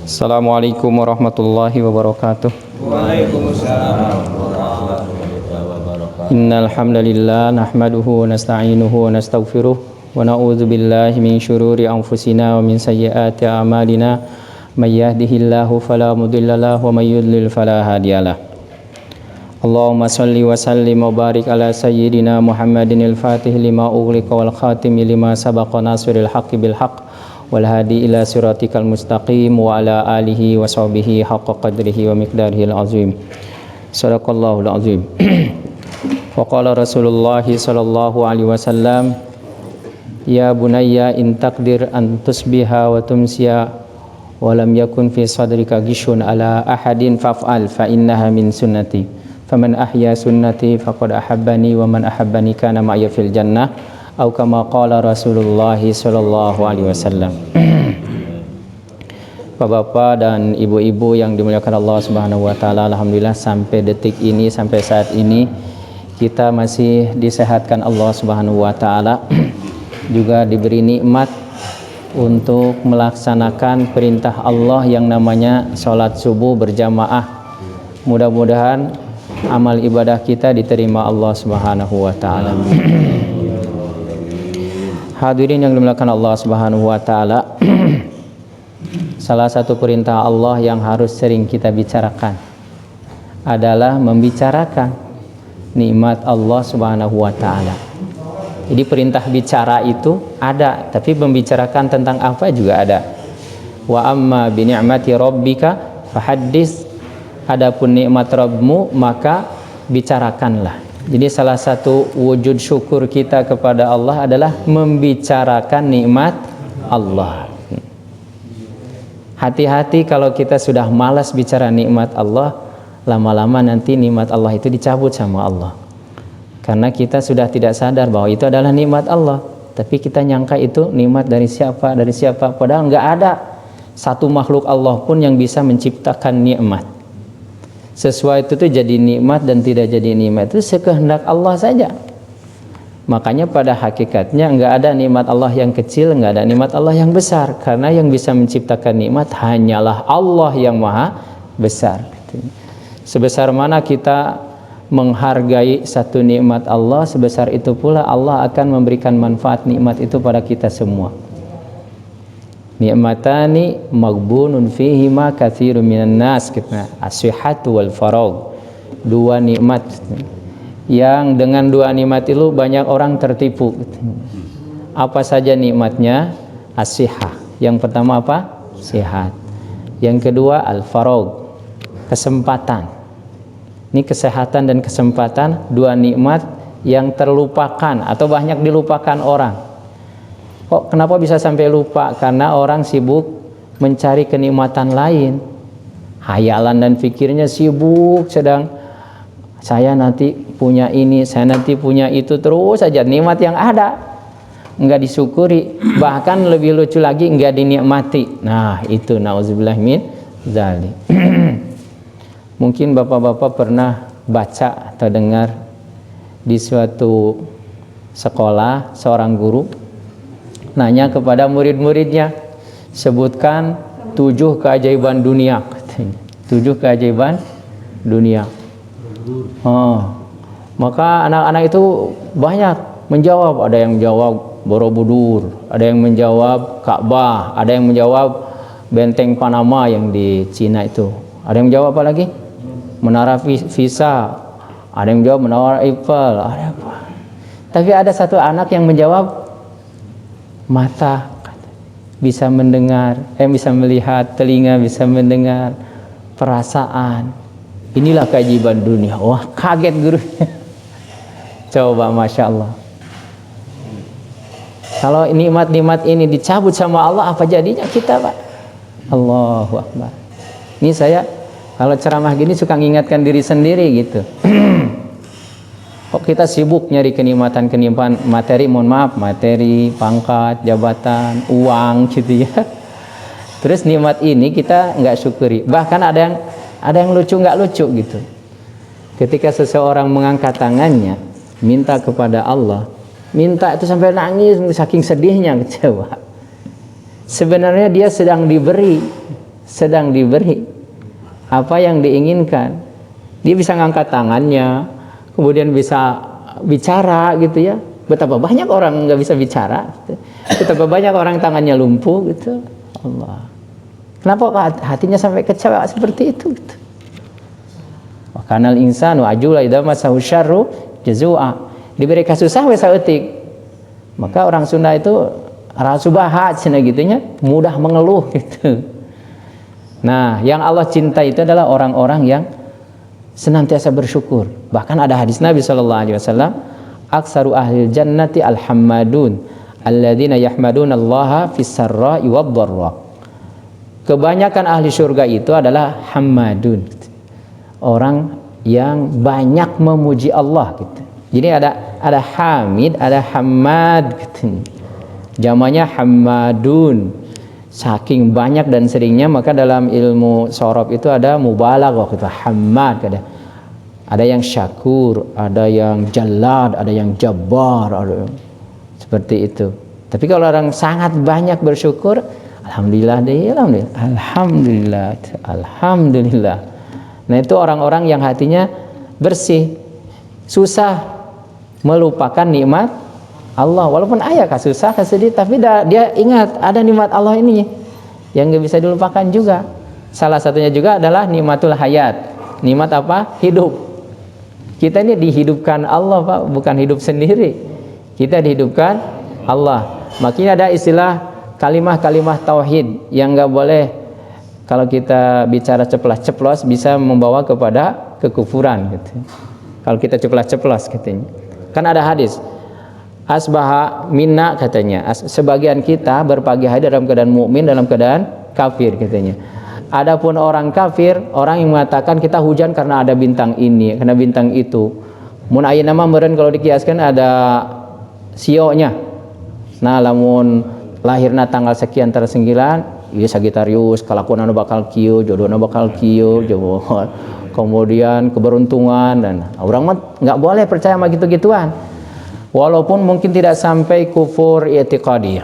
Assalamualaikum warahmatullahi wabarakatuh. Waalaikumsalam warahmatullahi wabarakatuh. Innal hamdalillah nahmaduhu wa nasta'inuhu wa nastaghfiruh wa na'udzu billahi min syururi anfusina wa min sayyiati a'malina may yahdihillahu fala mudhillalah wa may yudlil fala hadiyalah. Allahumma shalli wa sallim wa barik ala sayyidina Muhammadinil fatih lima ughliqa wal khatimi lima sabaqa nasiril haqqi bil haqq wal hadi ila siratikal mustaqim wa ala alihi wa sahbihi haqqa qadrihi wa miqdarihil azim. Sadaqallahul azim. Wa qala Rasulullah sallallahu alaihi wasallam, ya bunayya in taqdir an tusbiha wa tumsiya wa lam yakun fi sadrika ghishun ala ahadin faf'al fa innaha min sunnati. Faman ahya sunnati faqad ahabbani wa man ahabbani kana ma'ya fil jannah atau kama qala Rasulullah sallallahu alaihi wasallam. Bapak-bapak dan ibu-ibu yang dimuliakan Allah Subhanahu wa taala, alhamdulillah sampai detik ini, sampai saat ini kita masih disehatkan Allah Subhanahu wa taala, juga diberi nikmat untuk melaksanakan perintah Allah yang namanya salat subuh berjamaah. Mudah-mudahan amal ibadah kita diterima Allah Subhanahu wa taala. Hadirin yang dimuliakan Allah Subhanahu wa taala, salah satu perintah Allah yang harus sering kita bicarakan adalah membicarakan nikmat Allah Subhanahu wa taala. Jadi perintah bicara itu ada, tapi membicarakan tentang apa juga ada. Wa amma bi ni'mati rabbika fahaddits. Adapun nikmat Rabbmu maka bicarakanlah. Jadi salah satu wujud syukur kita kepada Allah adalah membicarakan nikmat Allah. Hati-hati kalau kita sudah malas bicara nikmat Allah, lama-lama nanti nikmat Allah itu dicabut sama Allah. Karena kita sudah tidak sadar bahwa itu adalah nikmat Allah, tapi kita nyangka itu nikmat dari siapa, padahal nggak ada satu makhluk Allah pun yang bisa menciptakan nikmat. Sesuatu itu jadi nikmat dan tidak jadi nikmat itu sekehendak Allah saja. Makanya pada hakikatnya nggak ada nikmat Allah yang kecil, nggak ada nikmat Allah yang besar, karena yang bisa menciptakan nikmat hanyalah Allah yang maha besar. Sebesar mana kita menghargai satu nikmat Allah, sebesar itu pula Allah akan memberikan manfaat nikmat itu pada kita semua. Ni'matani maghbunun fihima katsirun minan nas, kita as-sihhatu wal faragh. Dua nikmat yang dengan dua nikmat itu banyak orang tertipu. Apa saja nikmatnya? As-sihhah. Yang pertama apa? Sehat. Yang kedua al-faragh, kesempatan. Ini kesehatan dan kesempatan, dua nikmat yang terlupakan atau banyak dilupakan orang. Kok kenapa bisa sampai lupa? Karena orang sibuk mencari kenikmatan lain. Hayalan dan pikirnya sibuk, sedang saya nanti punya ini, saya nanti punya itu, terus saja nikmat yang ada enggak disyukuri, bahkan lebih lucu lagi enggak dinikmati. Nah, itu nauzubillah min dzalik. Mungkin bapak-bapak pernah baca atau dengar di suatu sekolah seorang guru nanya kepada murid-muridnya, sebutkan 7 keajaiban dunia. 7 keajaiban dunia. Maka anak-anak itu banyak menjawab. Ada yang menjawab Borobudur, ada yang menjawab Ka'bah, ada yang menjawab benteng Panama yang di Cina itu. Ada yang menjawab apa lagi? Menara Pisa. Ada yang menjawab Menara Eiffel. Ada apa? Tapi ada satu anak yang menjawab mata bisa mendengar, bisa melihat, telinga bisa mendengar, perasaan. Inilah keajaiban dunia. Wah, kaget guru. Coba, masya Allah. Kalau nikmat-nikmat ini dicabut sama Allah, apa jadinya kita, Pak? Allahu Akbar. Ini saya kalau ceramah gini suka mengingatkan diri sendiri gitu. Kok kita sibuk nyari kenikmatan materi, mohon maaf, materi, pangkat, jabatan, uang gitu ya. Terus nikmat ini kita nggak syukuri. Bahkan ada yang lucu nggak lucu gitu. Ketika seseorang mengangkat tangannya minta kepada Allah, minta itu sampai nangis saking sedihnya, kecewa. Sebenarnya dia sedang diberi sedang diberi apa yang diinginkan. Dia bisa ngangkat tangannya, kemudian bisa bicara gitu ya. Betapa banyak orang nggak bisa bicara, gitu. Betapa banyak orang tangannya lumpuh gitu. Allah. Kenapa hatinya sampai kecewa seperti itu? Gitu. Wa kanal insanu ajula idza masahu syarru jazua. Diberi kasusah we saeutik. Maka orang Sunda itu rasubaha cenah gitunya, mudah mengeluh gitu. Nah, yang Allah cintai itu adalah orang-orang yang senantiasa bersyukur. Bahkan ada hadis Nabi sallallahu alaihi wasallam, aksaru ahlil jannati alhammadun alladzina yahmadunallaha fis sarra'i wad dharra. Kebanyakan ahli surga itu adalah hammadun. Orang yang banyak memuji Allah gitu. Jadi ada hamid, ada hammad gitu. Jamanya hammadun. Saking banyak dan seringnya maka dalam ilmu sorof itu ada mubalaghah gitu, hammad ada yang syakur, ada yang jalad, ada yang jabbar, ada seperti itu. Tapi kalau orang sangat banyak bersyukur, alhamdulillah deh, alhamdulillah. Nah, itu orang-orang yang hatinya bersih, susah melupakan nikmat Allah, walaupun ayah susah, sedih, tapi dia ingat ada nikmat Allah ini yang nggak bisa dilupakan juga. Salah satunya juga adalah nikmatul hayat. Nikmat apa? Hidup. Kita ini dihidupkan Allah, Pak, bukan hidup sendiri. Kita dihidupkan Allah. Makanya ada istilah kalimah-kalimah tauhid yang nggak boleh kalau kita bicara ceplas-ceplos bisa membawa kepada kekufuran gitu. Kalau kita ceplas-ceplos katanya. Kan ada hadis asbaha minna katanya, sebagian kita berpagi hari dalam keadaan mukmin, dalam keadaan kafir katanya. Adapun orang kafir, orang yang mengatakan kita hujan karena ada bintang ini, karena bintang itu. Mun aya nama meureun kalau dikiaskan ada sionya. Nah, lamun lahirna tanggal sekian tersenggilan, ieu Sagittarius, kalakuan bakal kieu, jodohna bakal kieu, kemudian keberuntungan dan orang mah enggak boleh percaya sama gitu-gituan. Walaupun mungkin tidak sampai kufur i'tiqadi.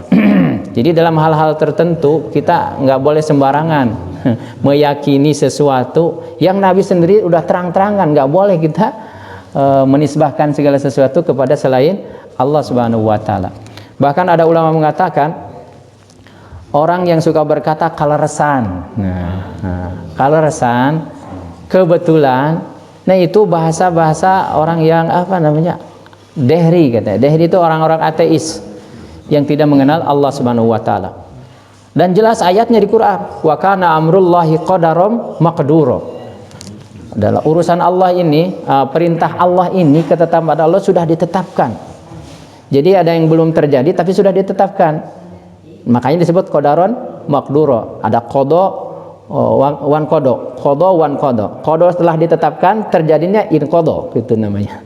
Jadi dalam hal-hal tertentu kita nggak boleh sembarangan meyakini sesuatu yang Nabi sendiri udah terang-terangan, nggak boleh kita menisbahkan segala sesuatu kepada selain Allah Subhanahu wa taala. Bahkan ada ulama mengatakan orang yang suka berkata kaleresan. Kaleresan kebetulan, nah itu bahasa-bahasa orang yang apa namanya? Dehri katanya. Dehri itu orang-orang ateis yang tidak mengenal Allah Subhanahu wa taala. Dan jelas ayatnya di Quran, wa kana amrullahi qadaram maqdura. Adalah urusan Allah ini, perintah Allah ini, ketetapan Allah sudah ditetapkan. Jadi ada yang belum terjadi tapi sudah ditetapkan. Makanya disebut qadaron maqdura. Ada qada wan qada, qada wan qada. Qada setelah ditetapkan, terjadinya in qada, itu namanya.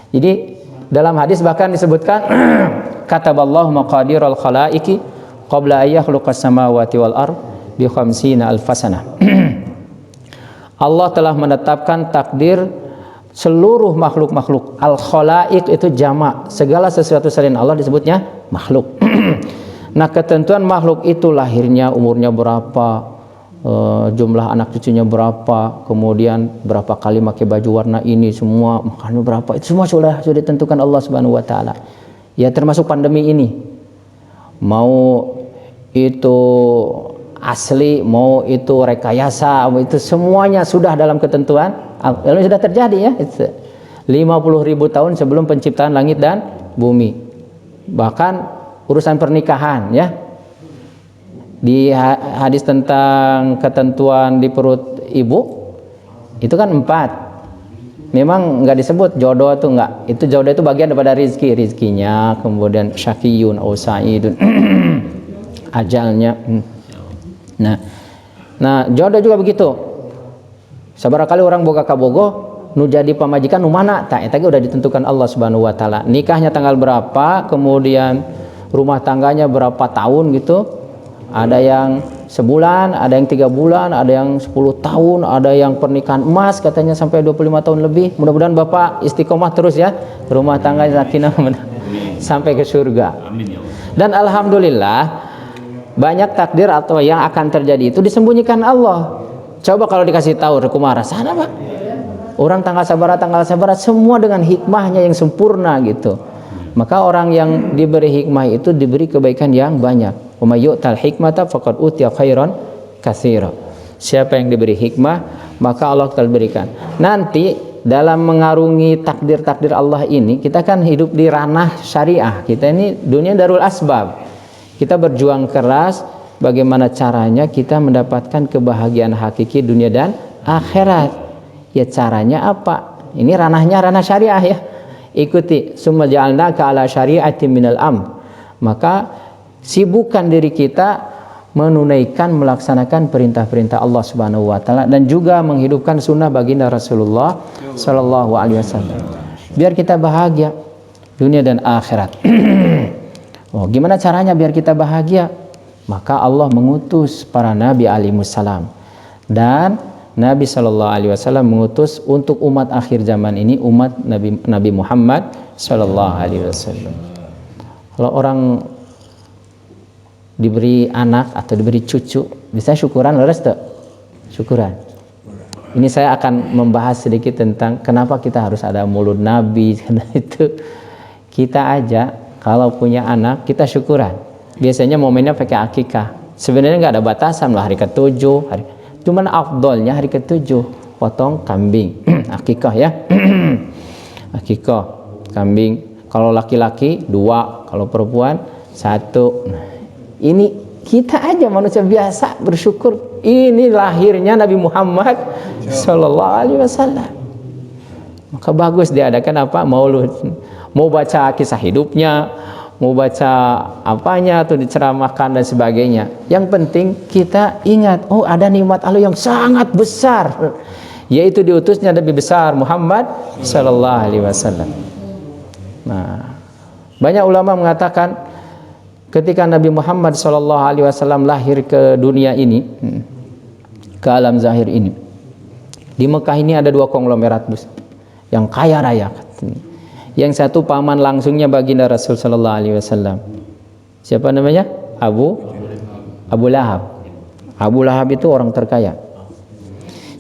Jadi dalam hadis bahkan disebutkan kataballahu maqadiral khalaiqi qabla an yakhluqas samawati wal ard bi 50 alfasana. Allah telah menetapkan takdir seluruh makhluk-makhluk. Al khalaiq itu jamak, segala sesuatu selain Allah disebutnya makhluk. Nah, ketentuan makhluk itu lahirnya, umurnya berapa, jumlah anak cucunya berapa, kemudian berapa kali pakai baju warna ini, semua makannya berapa, itu semua sudah ditentukan Allah Subhanahu wa taala. Ya, termasuk pandemi ini. Mau itu asli, mau itu rekayasa, mau itu semuanya sudah dalam ketentuan, lalu sudah terjadi ya. 50.000 tahun sebelum penciptaan langit dan bumi. Bahkan urusan pernikahan ya. Di hadis tentang ketentuan di perut ibu itu kan 4. Memang nggak disebut jodoh itu nggak. Itu jodoh itu bagian daripada rizkinya, kemudian syaqiyun au sa'idun ajalnya. Nah jodoh juga begitu. Sabarang kali orang boga kabogo nu jadi pamajikan nu mana tah eta ge udah ditentukan Allah Subhanahu wa taala. Nikahnya tanggal berapa, kemudian rumah tangganya berapa tahun gitu. Ada yang sebulan, ada yang 3 bulan, ada yang 10 tahun, ada yang pernikahan emas katanya sampai 25 tahun lebih. Mudah-mudahan Bapak istiqomah terus ya, rumah tangga sakinah sampai ke surga. Dan alhamdulillah Banyak takdir atau yang akan terjadi itu disembunyikan Allah. Coba kalau dikasih tahu Kumara sana Pak, orang tanggal sabar semua dengan hikmahnya yang sempurna gitu. Maka orang yang diberi hikmah itu diberi kebaikan yang banyak. Wa may yu'tal hikmata faqad utiya khairan katsira. Siapa yang diberi hikmah, maka Allah akan berikan. Nanti dalam mengarungi takdir-takdir Allah ini, kita kan hidup di ranah syariah. Kita ini dunia darul asbab. Kita berjuang keras bagaimana caranya kita mendapatkan kebahagiaan hakiki dunia dan akhirat. Ya caranya apa? Ini ranahnya ranah syariah ya. Ikuti summa ja'alnaka ala syari'atin minal Maka sibukkan diri kita menunaikan melaksanakan perintah-perintah Allah Subhanahu wa taala dan juga menghidupkan sunnah baginda Rasulullah sallallahu alaihi wasallam. Biar kita bahagia dunia dan akhirat. Oh, gimana caranya biar kita bahagia? Maka Allah mengutus para nabi alaihissalam. Dan Nabi sallallahu alaihi wasallam mengutus untuk umat akhir zaman ini umat Nabi Muhammad sallallahu alaihi wasallam. Kalau orang diberi anak atau diberi cucu, bisa syukuran leres tak? Syukuran. Ini saya akan membahas sedikit tentang kenapa kita harus ada mulut Nabi. Karena itu kita aja kalau punya anak kita syukuran. Biasanya momennya pakai akikah. Sebenarnya nggak ada batasan lah hari ke-7, cuman afdolnya hari ke-7 potong kambing, akikah ya. Akikah kambing. Kalau laki-laki 2, kalau perempuan 1. Ini kita aja manusia biasa bersyukur ini lahirnya Nabi Muhammad sallallahu alaihi wasallam. Maka bagus diadakan apa? Maulud. Mau baca kisah hidupnya, mau baca apanya atau diceramahkan dan sebagainya. Yang penting kita ingat, oh ada nikmat Allah yang sangat besar, yaitu diutusnya Nabi besar Muhammad sallallahu alaihi wasallam. Nah, banyak ulama mengatakan ketika Nabi Muhammad SAW lahir ke dunia ini, ke alam zahir ini, di Mekah ini ada 2 konglomerat bus yang kaya raya. Yang satu paman langsungnya baginda Rasul SAW. Siapa namanya? Abu Lahab. Abu Lahab itu orang terkaya.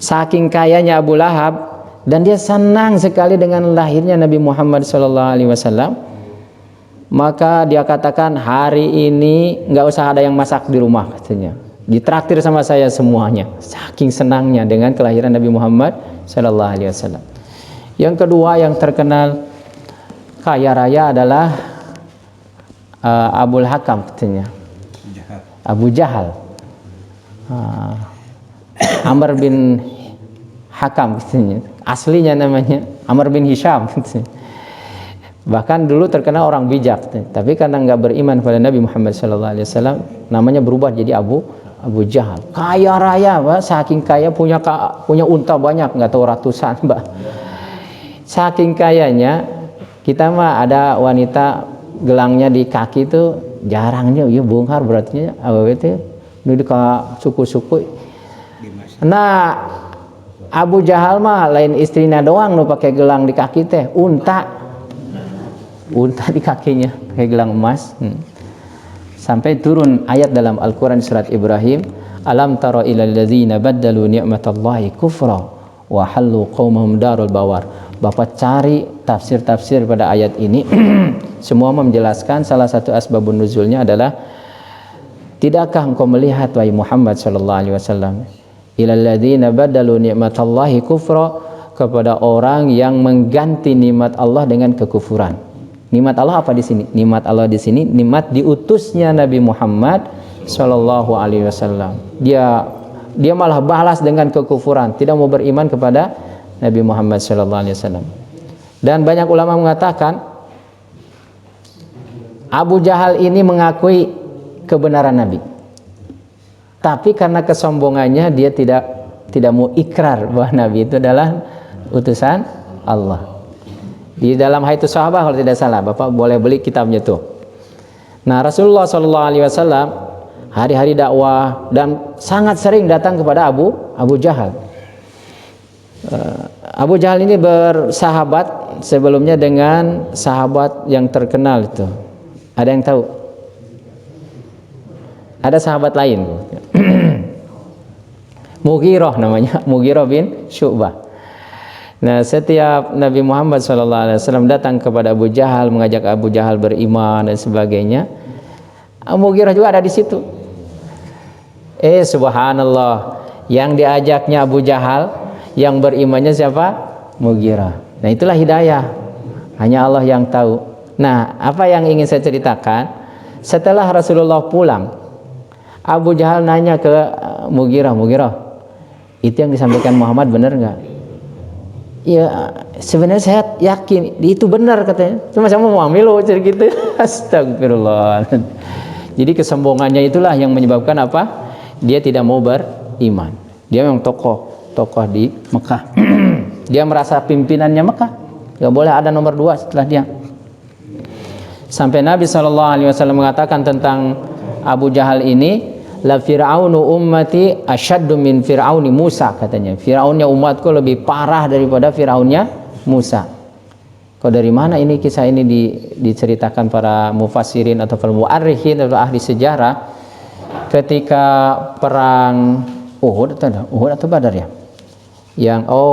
Saking kayanya Abu Lahab dan dia senang sekali dengan lahirnya Nabi Muhammad SAW. Maka dia katakan hari ini nggak usah ada yang masak di rumah katanya. Ditraktir sama saya semuanya. Saking senangnya dengan kelahiran Nabi Muhammad sallallahu alaihi wasallam. Yang kedua yang terkenal kaya raya adalah Abul Hakam katanya. Abu Jahal. Amr bin Hakam katanya. Aslinya namanya Amr bin Hisham katanya. Bahkan dulu terkenal orang bijak, tapi karena nggak beriman pada Nabi Muhammad SAW, namanya berubah jadi Abu Jahal. Kaya raya, Mbak. Saking kaya punya unta banyak, nggak tahu ratusan, Mbak. Saking kayanya, kita mah ada wanita gelangnya di kaki itu jarangnya, ya bongkar berarti itu di suku-suku. Nah, Abu Jahal mah lain istrinya doang nu pakai gelang di kaki teh, unta di kakinya pakai gelang emas. Sampai turun ayat dalam Al-Quran surat Ibrahim, alam tara ilal ladzina baddalu ni'matallahi kufra wa hallu qaumahum darul bawar. Bapak cari tafsir-tafsir pada ayat ini. Semua menjelaskan salah satu asbabun nuzulnya adalah, tidakkah engkau melihat wahai Muhammad sallallahu alaihi wasallam, ilal ladzina baddalu ni'matallahi kufra, kepada orang yang mengganti nikmat Allah dengan kekufuran. Nikmat Allah apa di sini? Nikmat Allah di sini nikmat diutusnya Nabi Muhammad sallallahu alaihi wasallam. Dia malah balas dengan kekufuran, tidak mau beriman kepada Nabi Muhammad sallallahu alaihi wasallam. Dan banyak ulama mengatakan Abu Jahal ini mengakui kebenaran Nabi. Tapi karena kesombongannya dia tidak mau ikrar bahwa Nabi itu adalah utusan Allah. Di dalam Hayatus Sahabah kalau tidak salah, Bapak boleh beli kitabnya tuh. Nah, Rasulullah sallallahu alaihi wasallam hari-hari dakwah dan sangat sering datang kepada Abu Jahal. Abu Jahal ini bersahabat sebelumnya dengan sahabat yang terkenal itu. Ada yang tahu? Ada sahabat lain. Mughirah namanya, Mughirah bin Syu'bah. Nah, setiap Nabi Muhammad SAW datang kepada Abu Jahal, mengajak Abu Jahal beriman dan sebagainya, Mughirah juga ada di situ. Subhanallah, yang diajaknya Abu Jahal, yang berimannya siapa? Mughirah. Nah, itulah hidayah. Hanya Allah yang tahu. Nah, apa yang ingin saya ceritakan? Setelah Rasulullah pulang, Abu Jahal nanya ke Mughirah, itu yang disampaikan Muhammad benar nggak? Ya, sebenarnya saya yakin itu benar katanya. Cuma saya mau ambil loh gitu. Astagfirullah. Jadi kesombongannya itulah yang menyebabkan apa? Dia tidak mau beriman. Dia memang tokoh di Mekah. Dia merasa pimpinannya Mekah. Gak boleh ada nomor 2 setelah dia. Sampai Nabi SAW mengatakan tentang Abu Jahal ini, la fir'aunu ummati asyaddu min fir'auni Musa, katanya. Fir'aunnya umatku lebih parah daripada fir'aunnya Musa. Kok dari mana ini kisah ini diceritakan para mufassirin atau mu'arrikhin atau ahli sejarah ketika perang Uhud atau Badar ya?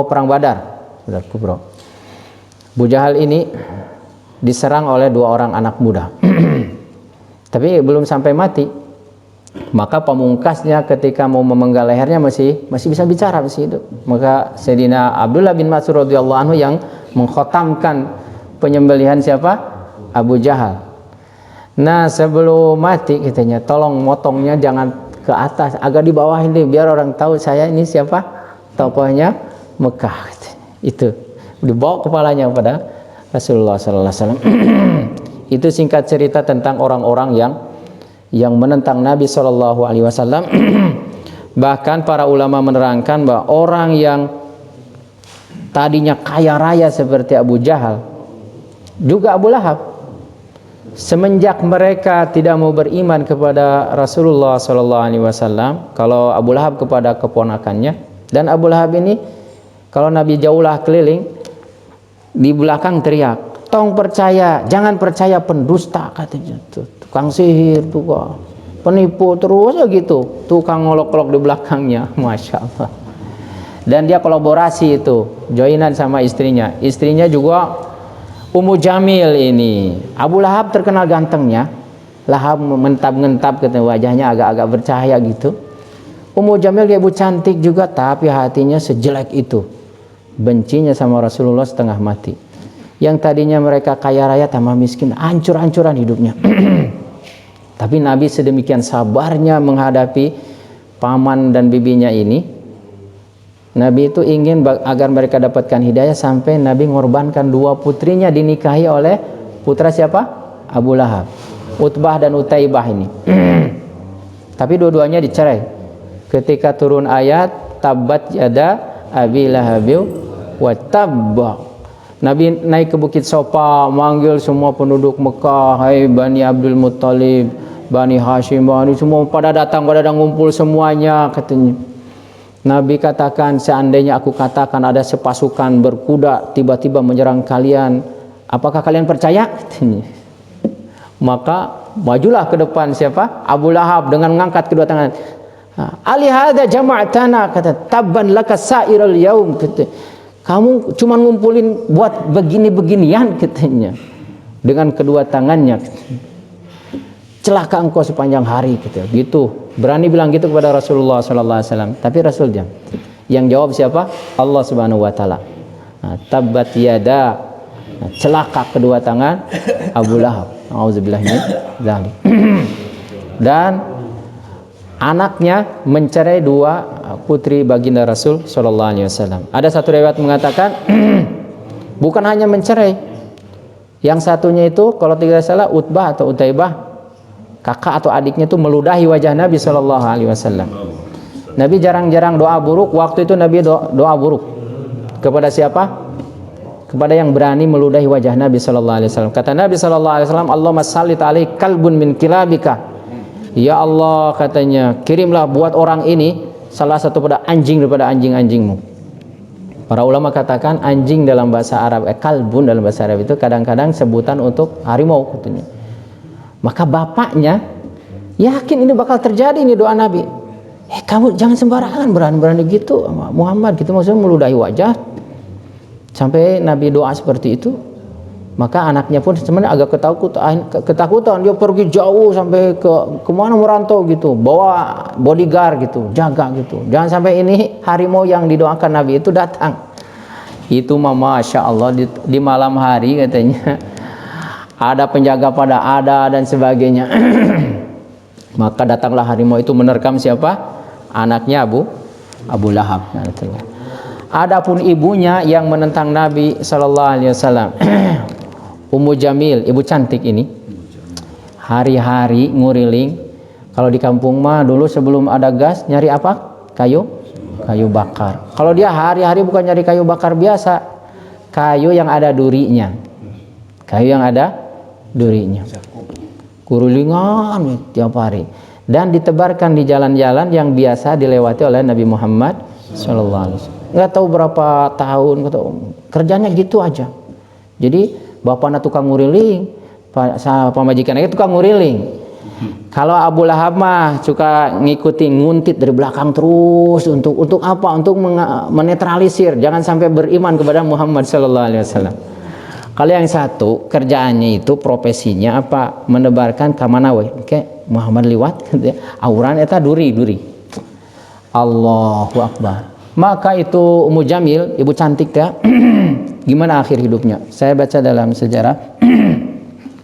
Perang Badar. Badar Kubra. Abu Jahal ini diserang oleh 2 orang anak muda. Tapi belum sampai mati. Maka pamungkasnya ketika mau memenggal lehernya masih bisa bicara, masih hidup. Maka Sayyidina Abdullah bin Mas'ud radhiyallahu anhu yang mengkhatamkan penyembelihan siapa? Abu Jahal. Nah, sebelum mati katanya, tolong motongnya jangan ke atas, agak di bawah ini biar orang tahu saya ini siapa? Tokohnya Mekah. Itu dibawa kepalanya kepada Rasulullah sallallahu alaihi wasallam. Itu singkat cerita tentang orang-orang yang menentang Nabi Shallallahu Alaihi Wasallam. Bahkan para ulama menerangkan bahwa orang yang tadinya kaya raya seperti Abu Jahal, juga Abu Lahab, semenjak mereka tidak mau beriman kepada Rasulullah Shallallahu Alaihi Wasallam, kalau Abu Lahab kepada keponakannya, dan Abu Lahab ini kalau Nabi jauhlah keliling, di belakang teriak, tong percaya, jangan percaya pendusta, katanya. Tukang sihir, tukang penipu, terus gitu, tukang ngolok-ngolok di belakangnya, masya Allah. Dan dia kolaborasi itu, joinan sama istrinya juga Ummu Jamil ini. Abu Lahab terkenal gantengnya, Lahab mentap-mentap, katanya wajahnya agak-agak bercahaya gitu. Ummu Jamil dia ibu cantik juga, tapi hatinya sejelek itu, bencinya sama Rasulullah setengah mati. Yang tadinya mereka kaya raya tambah miskin, hancur-hancuran hidupnya. Tapi Nabi sedemikian sabarnya menghadapi paman dan bibinya ini. Nabi itu ingin agar mereka dapatkan hidayah, sampai Nabi mengorbankan 2 putrinya dinikahi oleh putra siapa? Abu Lahab, Utbah dan Utaibah ini. Tapi dua-duanya dicerai. Ketika turun ayat Tabbat yada Abi Lahabi wa tabba, Nabi naik ke Bukit Sofa, manggil semua penduduk Mekah, hai Bani Abdul Muttalib, Bani Hashim, Bani semua pada datang, ngumpul semuanya, katanya. Nabi katakan, seandainya aku katakan ada sepasukan berkuda tiba-tiba menyerang kalian, apakah kalian percaya? Katanya. Maka majulah ke depan siapa? Abu Lahab dengan mengangkat kedua tangan. Ali hadza jama'tana, kata, tabban laka sa'iral yaum, kata. Kamu cuma ngumpulin buat begini-beginian, katanya. Dengan kedua tangannya, celaka engkau sepanjang hari, gitu. Berani bilang gitu kepada Rasulullah sallallahu alaihi wasallam. Tapi Rasul diam. Yang jawab siapa? Allah Subhanahu wa taala. Tabbat yada, celaka kedua tangan Abu Lahab. Auzubillahi min dzalik. Dan anaknya mencerai 2 putri baginda Rasul sallallahu alaihi wasallam. Ada satu riwayat mengatakan bukan hanya mencerai. Yang satunya itu kalau tidak salah Utbah atau Utaibah, kakak atau adiknya itu meludahi wajah Nabi sallallahu alaihi wasallam. Nabi jarang-jarang doa buruk. Waktu itu Nabi doa buruk kepada siapa? Kepada yang berani meludahi wajah Nabi sallallahu alaihi wasallam. Kata Nabi sallallahu alaihi wasallam, Allahumma sallit alaihi kalbun min kilabika. Ya Allah, katanya, kirimlah buat orang ini salah satu pada anjing daripada anjing-anjingmu. Para ulama katakan anjing dalam bahasa Arab, kalbun dalam bahasa Arab itu kadang-kadang sebutan untuk harimau, katanya. Maka bapaknya Yakin ini bakal terjadi, ini doa Nabi. Kamu jangan sembarangan berani-berani gitu sama Muhammad gitu, maksudnya meludahi wajah. Sampai Nabi doa seperti itu. Maka anaknya pun sebenarnya agak ketakutan, dia pergi jauh sampai ke mana merantau gitu, bawa bodyguard gitu, jaga gitu, jangan sampai ini harimau yang didoakan Nabi itu datang. Itu Masya Allah di malam hari katanya ada penjaga pada ada dan sebagainya. Maka datanglah harimau itu menerkam siapa? Anaknya Abu Lahab. Adapun ibunya yang menentang Nabi Sallallahu Alaihi Wasallam, Ummu Jamil, ibu cantik ini, hari-hari nguriling. Kalau di kampung mah dulu sebelum ada gas nyari apa? Kayu bakar. Kalau dia hari-hari bukan nyari kayu bakar biasa, kayu yang ada durinya. Kayu yang ada durinya. Kurulingan tiap hari. Dan ditebarkan di jalan-jalan yang biasa dilewati oleh Nabi Muhammad sallallahu alaihi wasallam. Enggak tahu berapa tahun, kerjanya gitu aja. Jadi bapaknya tukang nguriling, pamajikannya tukang nguriling. Kalau Abu Lahab mah suka ngikutin, nguntit dari belakang terus untuk apa? Untuk menetralisir, jangan sampai beriman kepada Muhammad sallallahu alaihi wasallam. Kalau yang satu kerjaannya itu profesinya apa? Menebarkan kamanawe. Oke, Muhammad liwat auran eta duri. Allahu Akbar. Maka itu Ummu Jamil, ibu cantik ya. Gimana akhir hidupnya? Saya baca dalam sejarah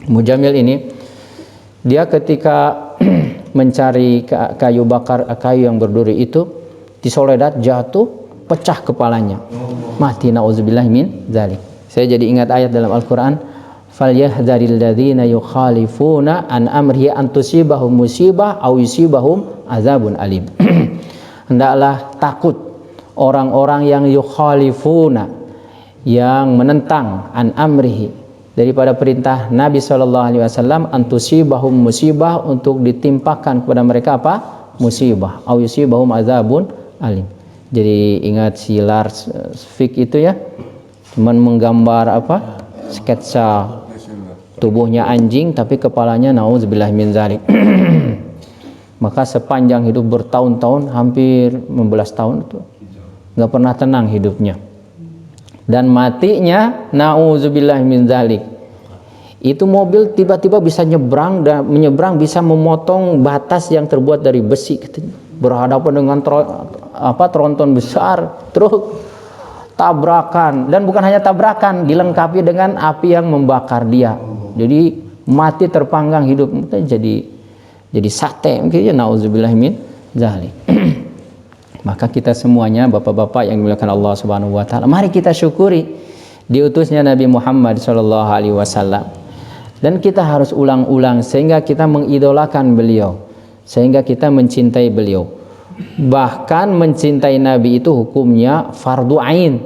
Ummu Jamil ini, dia ketika mencari kayu bakar, kayu yang berduri itu di Soledad jatuh, pecah kepalanya, mati, nauzubillah min dzalik. Saya jadi ingat ayat dalam Al-Quran, falyahdharil ladzina yukhalifuna an amrihi an tusibahum musibah aw yusibahum azabun alim. Hendaklah takut orang-orang yang yukhalifuna, yang menentang an amrihi, daripada perintah Nabi SAW, antusibahum musibah, untuk ditimpakan kepada mereka apa? Musibah, au yusibahum azabun alim. Jadi ingat si Lars Fik itu ya, cuman menggambar apa? Sketsa tubuhnya anjing tapi kepalanya nauzubillah min dzalik. Maka sepanjang hidup bertahun-tahun, hampir 15 tahun itu nggak pernah tenang hidupnya. Dan matinya nauzubillah min dzalik. Itu mobil tiba-tiba bisa menyeberang bisa memotong batas yang terbuat dari besi, berhadapan dengan tronton besar, truk, tabrakan, dan bukan hanya tabrakan, dilengkapi dengan api yang membakar dia. Jadi mati terpanggang, hidup jadi sate mungkin ya, nauzubillah min dzalik. Maka kita semuanya bapak-bapak yang dimuliakan Allah Subhanahu wa taala, mari kita syukuri diutusnya Nabi Muhammad sallallahu alaihi wasallam. Dan kita harus ulang-ulang sehingga kita mengidolakan beliau, sehingga kita mencintai beliau. Bahkan mencintai Nabi itu hukumnya fardu ain.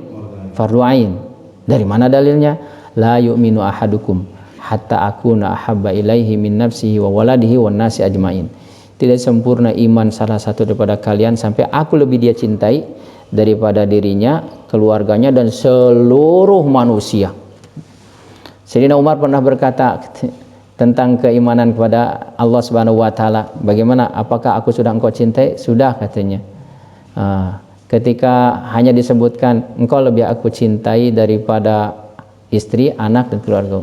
Fardu ain. Dari mana dalilnya? La yu'minu ahadukum hatta akuna ahabba ilaihi min nafsihi wa waladihi wan nasi ajmain. Tidak sempurna iman salah satu daripada kalian sampai aku lebih dia cintai daripada dirinya, keluarganya, dan seluruh manusia. Sayyidina Umar pernah berkata tentang keimanan kepada Allah Subhanahu wa taala, bagaimana, apakah aku sudah engkau cintai? Sudah, katanya. Ketika hanya disebutkan engkau lebih aku cintai daripada istri, anak, dan keluarga.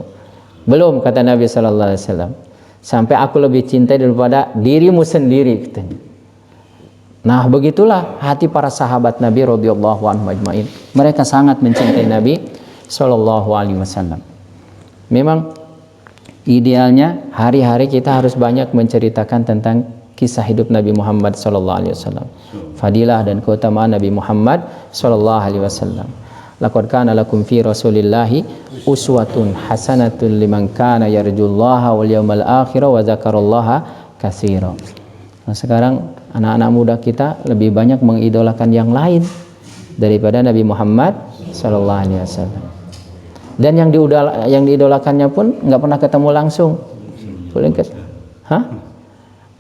Belum, kata Nabi sallallahu alaihi wasallam, sampai aku lebih cintai daripada dirimu sendiri, katanya. Nah, begitulah hati para sahabat Nabi radhiyallahu anhum ajmain. Mereka sangat mencintai Nabi sallallahu alaihi wasallam. Memang idealnya hari-hari kita harus banyak menceritakan tentang kisah hidup Nabi Muhammad sallallahu alaihi wasallam, fadilah dan keutamaan Nabi Muhammad sallallahu alaihi wasallam. Laqad kana lakum fi Rasulillahi uswatun hasanatun liman kana yarjullaha wal yawmal akhir wa dzakarallaha katsira. Nah, sekarang anak-anak muda kita lebih banyak mengidolakan yang lain daripada Nabi Muhammad sallallahu alaihi wasallam. Dan yang diidolakannya pun nggak pernah ketemu langsung. Boleh nggak?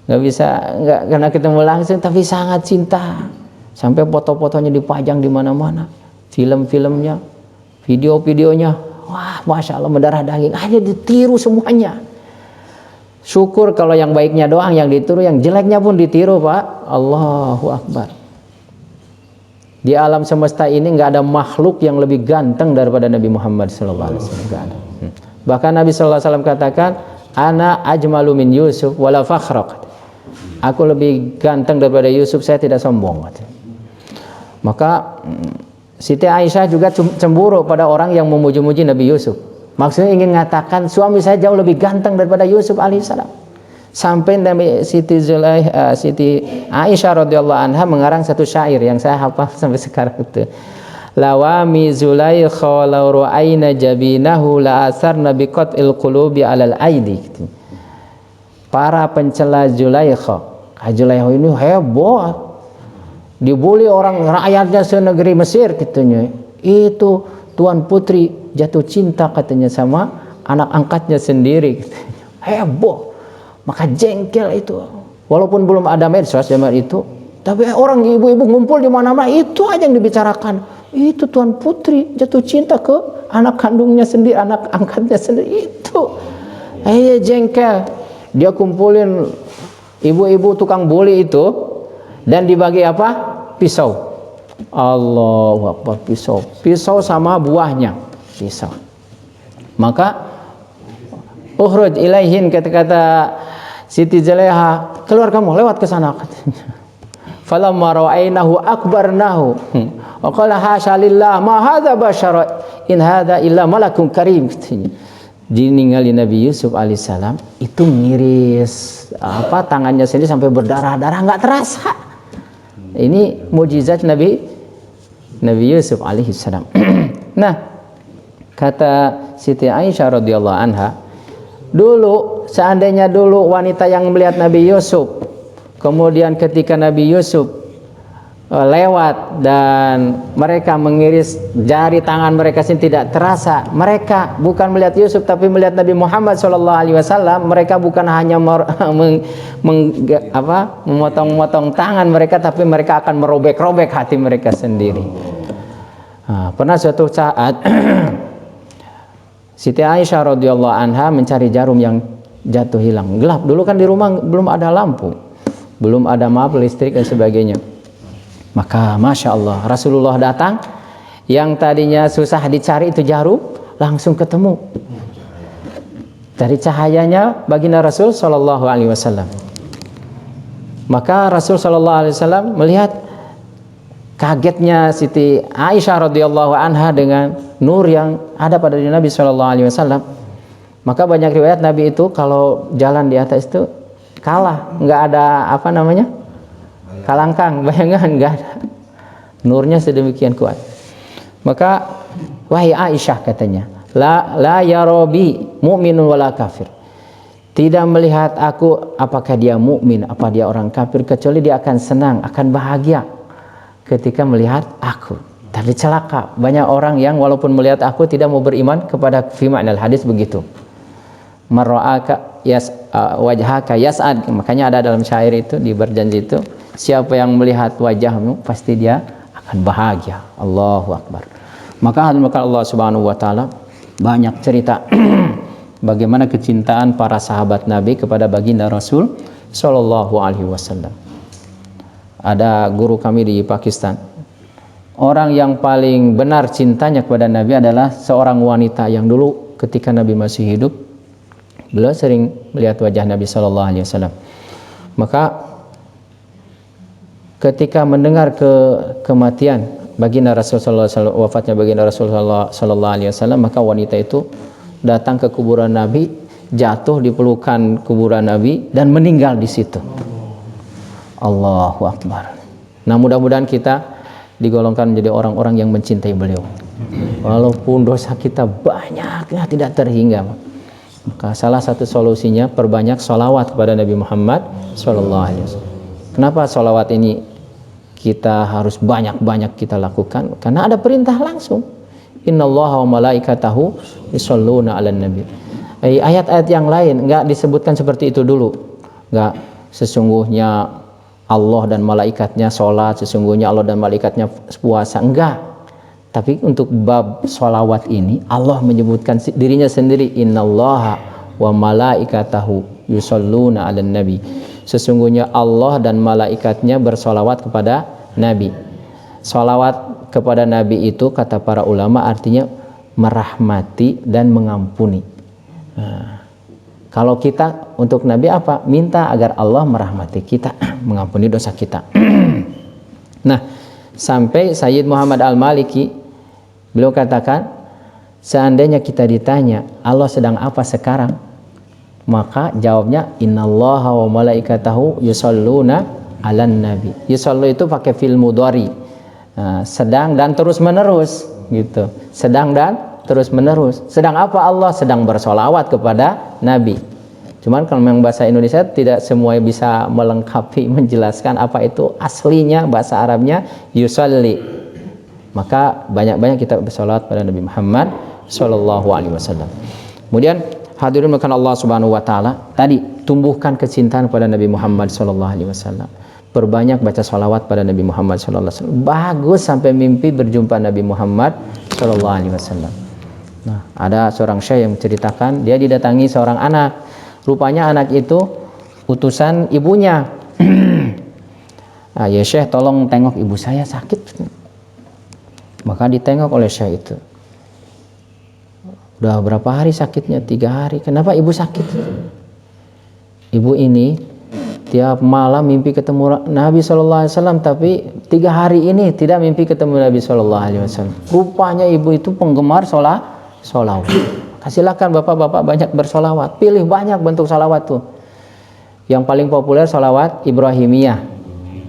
Nggak bisa, nggak pernah ketemu langsung, tapi sangat cinta. Sampai foto-fotonya dipajang di mana-mana, film-filmnya, video-videonya, wah, masya Allah, mendarah daging, hanya ditiru semuanya. Syukur kalau yang baiknya doang yang ditiru, yang jeleknya pun ditiru, Pak. Allahu Akbar. Di alam semesta ini nggak ada makhluk yang lebih ganteng daripada Nabi Muhammad SAW. Nggak ada. Bahkan Nabi SAW katakan, ana ajmalu min Yusuf wala fakhra. Aku lebih ganteng daripada Yusuf, saya tidak sombong. Maka Siti Aisyah juga cemburu pada orang yang memuji-muji Nabi Yusuf. Maksudnya ingin mengatakan suami saya jauh lebih ganteng daripada Yusuf alaihissalam. Sampai Nabi Siti Aisyah radhiyallahu anha mengarang satu syair yang saya hafal sampai sekarang itu. Lawami Zulaikha law ra'ayna jabinahu la asarna biqatil qulubi 'alal aidi. Para pencela Zulaikha. Zulaikha ini heboh. Dibully orang rakyatnya senegeri Mesir katanya. Itu tuan putri jatuh cinta katanya sama anak angkatnya sendiri. Heboh. Maka jengkel itu. Walaupun belum ada medsos zaman itu, tapi orang ibu-ibu ngumpul di mana-mana itu aja yang dibicarakan. Itu tuan putri jatuh cinta ke anak kandungnya sendiri, anak angkatnya sendiri itu. Jengkel. Dia kumpulin ibu-ibu tukang bully itu dan dibagi apa? Pisau. Allahu Akbar, pisau. Pisau sama buahnya. Pisau. Maka ukhruj ilaihin, kata Siti Zulaikha, keluar kamu, lewat ke sana katanya. Falamma ra'ainahu akbarnahu. Wa qala hasya lillah ma hadza basyara in hadza illa malakun karim katanya. Diningali Nabi Yusuf alaihissalam itu ngiris tangannya sendiri sampai berdarah-darah, nggak terasa. Ini mukjizat Nabi Yusuf alaihissalam. Nah, kata Siti Aisyah radhiyallahu anha, dulu seandainya dulu wanita yang melihat Nabi Yusuf, kemudian ketika Nabi Yusuf lewat dan mereka mengiris jari tangan mereka sendiri tidak terasa, mereka bukan melihat Yusuf tapi melihat Nabi Muhammad SAW. Mereka bukan hanya memotong-motong tangan mereka, tapi mereka akan merobek-robek hati mereka sendiri. Pernah suatu saat Siti Aisyah radhiyallahu anha mencari jarum yang jatuh hilang, gelap. Dulu kan di rumah belum ada lampu, belum ada listrik dan sebagainya. Maka Masya Allah, Rasulullah datang, yang tadinya susah dicari itu jarum, langsung ketemu. Dari cahayanya baginda Rasul Sallallahu Alaihi Wasallam. Maka Rasul Sallallahu Alaihi Wasallam melihat kagetnya Siti Aisyah radhiyallahu anha dengan nur yang ada pada diri Nabi Sallallahu Alaihi Wasallam. Maka banyak riwayat Nabi itu kalau jalan di atas itu kalah, nggak ada kalangkang, bayangan nggak ada, nurnya sedemikian kuat. Maka wahai Aisyah katanya, la yarobi mu'minun wala kafir, tidak melihat aku apakah dia mukmin apa dia orang kafir, kecuali dia akan senang, akan bahagia ketika melihat aku. Tapi celaka, banyak orang yang walaupun melihat aku tidak mau beriman kepada fi ma'nal hadis begitu. Marra'aka wajhaka yas'ad, makanya ada dalam syair itu, di berjanji itu, siapa yang melihat wajahmu pasti dia akan bahagia. Allahu Akbar. Maka Allah Subhanahu wa taala banyak cerita bagaimana kecintaan para sahabat Nabi kepada baginda Rasul sallallahu alaihi wasallam. Ada guru kami di Pakistan. Orang yang paling benar cintanya kepada Nabi adalah seorang wanita yang dulu ketika Nabi masih hidup, beliau sering melihat wajah Nabi sallallahu alaihi wasallam. Maka ketika mendengar kematian baginda Rasulullah SAW, wafatnya baginda Rasulullah sallallahu alaihi wasallam, maka wanita itu datang ke kuburan Nabi, jatuh di pelukan kuburan Nabi dan meninggal di situ. Allahu Akbar. Nah, mudah-mudahan kita digolongkan menjadi orang-orang yang mencintai beliau. Walaupun dosa kita banyaknya tidak terhingga, maka salah satu solusinya perbanyak sholawat kepada Nabi Muhammad sallallahu alaihi wasallam. Kenapa sholawat ini kita harus banyak-banyak kita lakukan? Karena ada perintah langsung. Innallaha wa malaikatahu yusholluna 'alan nabi. Ayat-ayat yang lain enggak disebutkan seperti itu dulu. Enggak, sesungguhnya Allah dan malaikatnya sholat, sesungguhnya Allah dan malaikatnya puasa, enggak. Tapi untuk bab sholawat ini Allah menyebutkan dirinya sendiri, innallaha wa malaikatahu yusalluna 'alan nabi. Sesungguhnya Allah dan malaikatnya bersolawat kepada Nabi. Solawat kepada Nabi itu kata para ulama artinya merahmati dan mengampuni. Nah, kalau kita untuk Nabi apa? Minta agar Allah merahmati kita, mengampuni dosa kita. Nah, sampai Sayyid Muhammad Al-Maliki beliau katakan, seandainya kita ditanya Allah sedang apa sekarang, maka jawabnya innallaha wa malaikatahu yusalluna 'alan nabi. Yusallu itu pakai fi'il mudhari. Sedang dan terus menerus gitu. Sedang dan terus menerus. Sedang apa Allah? Sedang bersolawat kepada Nabi. Cuman kalau memang bahasa Indonesia tidak semua bisa melengkapi menjelaskan apa itu aslinya bahasa Arabnya yusalli. Maka banyak-banyak kita bersolawat pada Nabi Muhammad sallallahu alaihi wasallam. Kemudian hadirin makan Allah Subhanahu wa taala, tadi tumbuhkan kecintaan pada Nabi Muhammad sallallahu alaihi wasallam. Perbanyak baca salawat pada Nabi Muhammad sallallahu alaihi wasallam. Bagus sampai mimpi berjumpa Nabi Muhammad sallallahu alaihi wasallam. Nah, ada seorang syekh yang menceritakan dia didatangi seorang anak. Rupanya anak itu utusan ibunya. Ya syekh, tolong tengok ibu saya sakit. Maka ditengok oleh syekh itu. Udah berapa hari sakitnya? 3 hari. Kenapa ibu sakit? Ibu ini tiap malam mimpi ketemu Nabi SAW, tapi 3 hari ini tidak mimpi ketemu Nabi SAW. Rupanya ibu itu penggemar sholawat. Silakan bapak-bapak banyak bersolawat. Pilih banyak bentuk sholawat tuh. Yang paling populer sholawat Ibrahimiyah